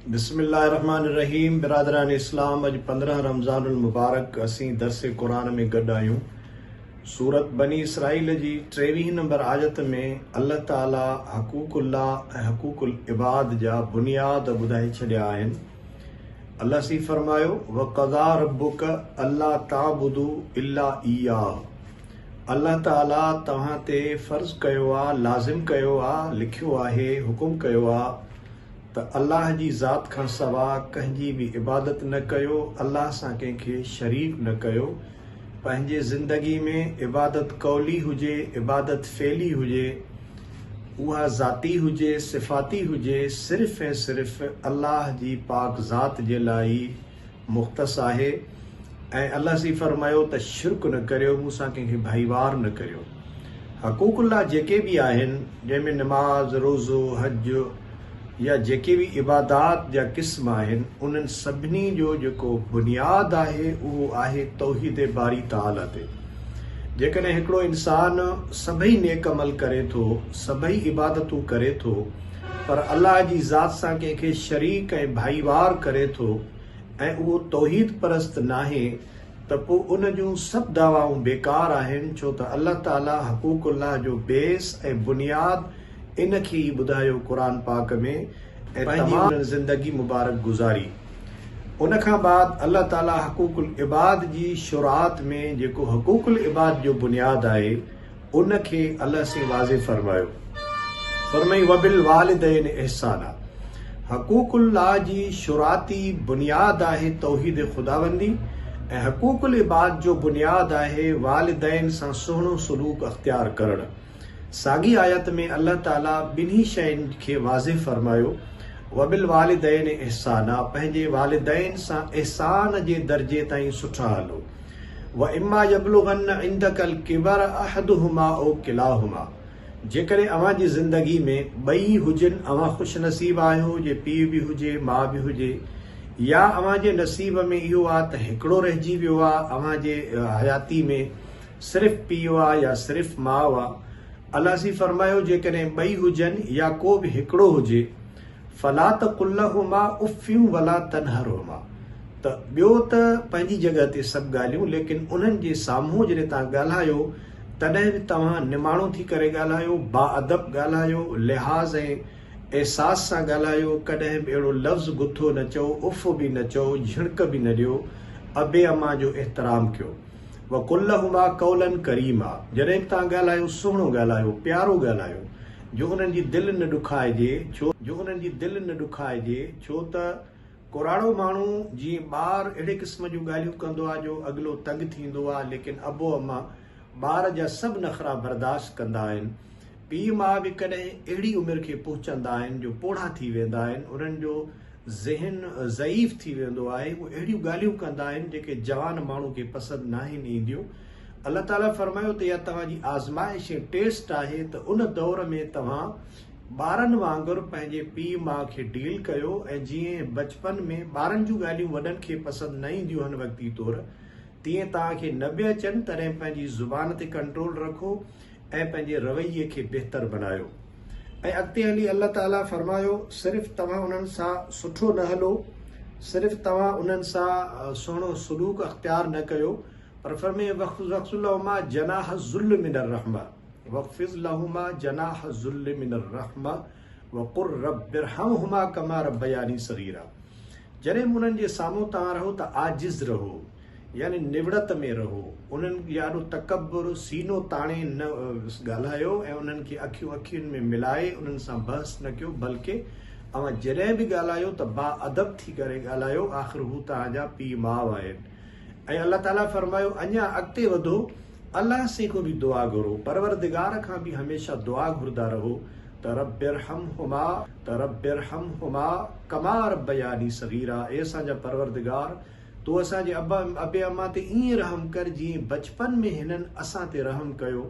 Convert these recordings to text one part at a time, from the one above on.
बिस्मिल्लाहिर्रहमानिर्रहीम। बिरादरान इस्लाम, अज 15 रमज़ानुल मुबारक असीं दर्स कुरान में गॾु आहियूं। सूरत बनी इसराइल जी 23 नंबर आयत में अल्लाह ताला हक़ूक़ुल्लाह ऐं हक़ूक़ुल इबाद जा बुनियाद ॿुधाए छॾिया आहिनि। अल्लाह सी फरमायो, वक़ज़ा रब्बुक अल्ला ताबुदू इल्ला इय्याह। अल्लाह ताला तव्हां ते फ़र्ज़ कयो आहे, लाज़िम कयो आहे, लिखियो आहे, हुकुम कयो आहे त अल्लाह जी ज़ात खां सवा कंहिंजी बि इबादत न कयो, अल्लाह सां कंहिंखे शरीक न कयो। पंहिंजे ज़िंदगी में इबादत कौली हुजे, इबादत फ़ेली हुजे, उहा ज़ाती हुजे, सिफ़ाती हुजे, सिर्फ़ ऐं सिर्फ़ अल्लाह जी पाक ज़ात जे लाइ मुख़्तस आहे। ऐं अल्लाह सी फरमायो त शिरक न करियो, मूंसां कंहिंखे भाईवार न करियो। हक़ूक़ुल्लाह जेके बि आहिनि, जंहिंमें नमाज, रोज़ो, हज या जेके बि इबादात जा क़िस्म आहिनि, उन्हनि सभिनी जो जेको बुनियाद आहे उहो आहे तौहीद बारी ताला ते। जेकॾहिं हिकिड़ो इंसान सभई नेक अमल करे थो, सभई इबादतूं करे थो, पर अल्लाह जी ज़ात सां कंहिंखे शरीक ऐं भाईवार करे थो ऐं उहो तौहीद परस्त नाहे, त पोइ उन जूं सभु दावाऊं बेकार आहिनि। छो त अल्लाह ताला हक़ूक़ुल्लाह जो बेस ऐं बुनियाद इन खे ई ॿुधायो क़ुरान पाक में ऐं तमामु ज़िंदगी मुबारक गुज़ारी। उन खां बाद अल्लाह ताला हक़ूक़ुल इबाद जी शुरात में जेको हक़ूक़ुल इबाद जो बुनियाद आहे उन खे अल्लाह से वाज़े फरमायो। फरमाई वबिल वालिदैन इहसाना। हक़ूक़ुल्लाह जी शुराती बुनियाद आहे तौहीद खुदाबंदी ऐं हक़ूक़ुल इबाद जो बुनियाद आहे वालिदैन सां सुहिणो सलूक अख़्तियार करणु। साॻी आयत में अल्लाह ताला ॿिन्ही शयुनि खे वाज़े फरमायो, वबिल वालिदैन इहसाना, पंहिंजे वालिदैन सां इहसान जे दर्जे ताईं सुठा हलो। व इम्मा यबलुगन्न इंदकल किबर अहदुहुमा औ किलाहुमा, जेकॾहिं अव्हां जी ज़िंदगी में ॿई हुजनि, अव्हां ख़ुशि नसीब आहियो जे पीउ बि हुजे, माउ बि हुजे, या अव्हां जे नसीब में इहो आहे त हिकिड़ो रहिजी वियो आहे, अव्हां जे हयाती में सिर्फ़ु पीउ आहे या सिर्फ़ु माउ आहे। अल्लाह सी फरमायो, जेकॾहिं ॿई हुजनि या को बि हिकिड़ो हुजे, फला तक़ुल लहुमा उफ़्फ़िन वला तनहरहुमा, त ॿियो त पंहिंजी जॻह ते सभु ॻाल्हियूं, लेकिन उन्हनि जे साम्हूं जॾहिं तव्हां ॻाल्हायो तॾहिं बि तव्हां निमाणो थी करे ॻाल्हायो, बाअदब ॻाल्हायो, लिहाज़ ऐं एहसास सां ॻाल्हायो। कॾहिं बि अहिड़ो लफ़्ज़ गुथो न चओ, उफ़ बि न चओ, झिणक बि न ॾियो। अबे अम्मा जो एहतराम कयो। वकुल्लहुमा कौलन करीमा, जॾहिं बि तव्हां ॻाल्हायो सुहिणो ॻाल्हायो, प्यारो ॻाल्हायो, जो उन्हनि जी दिलि न ॾुखाइजे। छो त कुराड़ो माण्हू जीअं ॿार अहिड़े क़िस्म जूं ॻाल्हियूं कंदो आहे जो अॻिलो तंग थींदो आहे, लेकिन अबो अम्मा ॿार जा सभु नख़रा बर्दाश्त कंदा आहिनि। पीउ माउ बि कॾहिं अहिड़ी उमिरि खे पहुचंदा आहिनि जो पोढ़ा थी वेंदा आहिनि, उन्हनि जो ज़हन ज़ईफ़ थी वेंदो आहे, उहे अहिड़ियूं ॻाल्हियूं कंदा आहिनि जेके जवान माण्हू खे पसंदि न आहिनि ईंदियूं। अल्लाह ताला फरमायो त इहा तव्हांजी आज़माइश ऐं टेस्ट आहे, त उन दौर में तव्हां ॿारनि वांगुरु पंहिंजे पीउ माउ खे डील कयो। ऐं जीअं बचपन में ॿारनि जूं ॻाल्हियूं वॾनि खे पसंदि न ईंदियूं आहिनि वक़्ती तौरु, तीअं तव्हांखे न बि अचनि, तॾहिं पंहिंजी ज़ुबान ते कंट्रोल रखो ऐं पंहिंजे रवैये खे बहितर बनायो। ऐं अॻिते हली अल्लाह ताला फरमायो, सिर्फ़ु तव्हां उन्हनि सां सुठो न हलो, सिर्फ़ु तव्हां उन्हनि सां सुहिणो सलूक अख़्तियार न कयो, पर फरमाए वक़्फ़िज़ लहुमा जनाह ज़ुल्ल मिनर रहमा, वक़्फ़िज़ लहुमा जनाह ज़ुल्ल मिनर रहमा वक़ुर रब्बिरहमहुमा कमा रब्बयानी सग़ीरा। जॾहिं उन्हनि जे साम्हूं तव्हां रहो त आजिज़ रहो, यानी निवड़त में रहो। उन्हनि यारो तकब्बुर सीनो ताणे न ॻाल्हायो ऐं उन्हनि खे अखियुनि में मिलाए उन्हनि सां बहस न कयो, बल्कि अव्हां जॾहिं बि ॻाल्हायो त बाअदब थी करे ॻाल्हायो, आख़िर हू तव्हांजा पीउ माउ आहिनि। ऐं अल्लाह ताला फरमायो, अञा अॻिते वधो, अल्लाह से को बि दुआ घुरो, परवरदिगार खां बि हमेशह दुआ घुरदा रहो त रब्बिरहमहुमा कमा रब्बयानी सग़ीरा। ए असांजा परवरदिगार, तूं असांजे अबे अम्मा ते ईअं रहम कर जीअं बचपन में हिननि असां ते रहम कयो,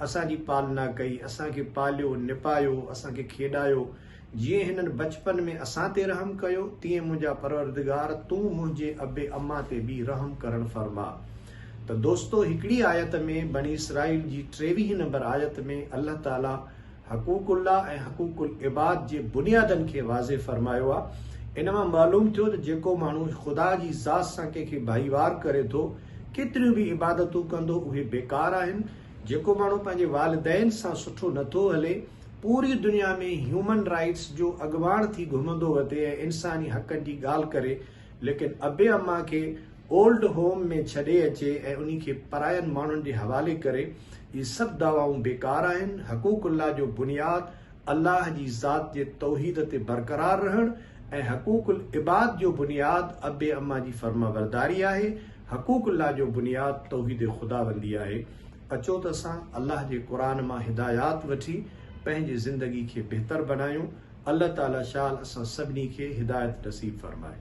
असांजी पालना कई, असांखे पालियो निपायो, असांखे खेॾायो। जीअं हिननि बचपन में असां ते रहम कयो, तीअं मुंहिंजा परवरदिगार तूं मुंहिंजे अबे अम्मा ते बि रहम करणु फरमा। त दोस्तो, हिकिड़ी आयत में बनी इसराइल जी 23 नंबर आयत में अल्लाह ताला हक़ूक़ुल्लाह ऐं हक़ूक़ुल इबाद जे बुनियादनि खे वाज़े फरमायो आहे। इन मां मालूम थियो त जेको माण्हू ख़ुदा जी ज़ात सां कंहिंखे भाईवार करे थो, केतिरियूं बि इबादतूं कंदो, उहे बेकार आहिनि। जेको माण्हू पंहिंजे वालिदैन सां सुठो नथो हले, पूरी दुनिया में ह्यूमन राइट्स जो अॻुवाण थी घुमंदो वधे ऐं इंसानी हक़नि जी ॻाल्हि करे, लेकिन अबे अम्मा खे ओल्ड होम में छॾे अचे ऐं उन्ही खे परायनि माण्हुनि जे हवाले करे, इहे सभु दावाऊं बेकार आहिनि। हक़ूक़ुल्लाह जो बुनियाद अल्लाह जी ज़ात जे तौहीद ते बरक़रार रहणु ऐं हक़ूक़ुल इबाद जो बुनियाद अबे अम्मा जी फर्माबरदारी आहे। हक़ूक़ुल्लाह जो बुनियाद तौहीद ख़ुदाबंदी आहे। अचो त असां अल्लाह जे क़ुरान मां हिदायत वठी पंहिंजी ज़िंदगी खे बहितर बनायूं। अल्लाह ताला शाल असां सभिनी खे हिदायत नसीब फरमाए।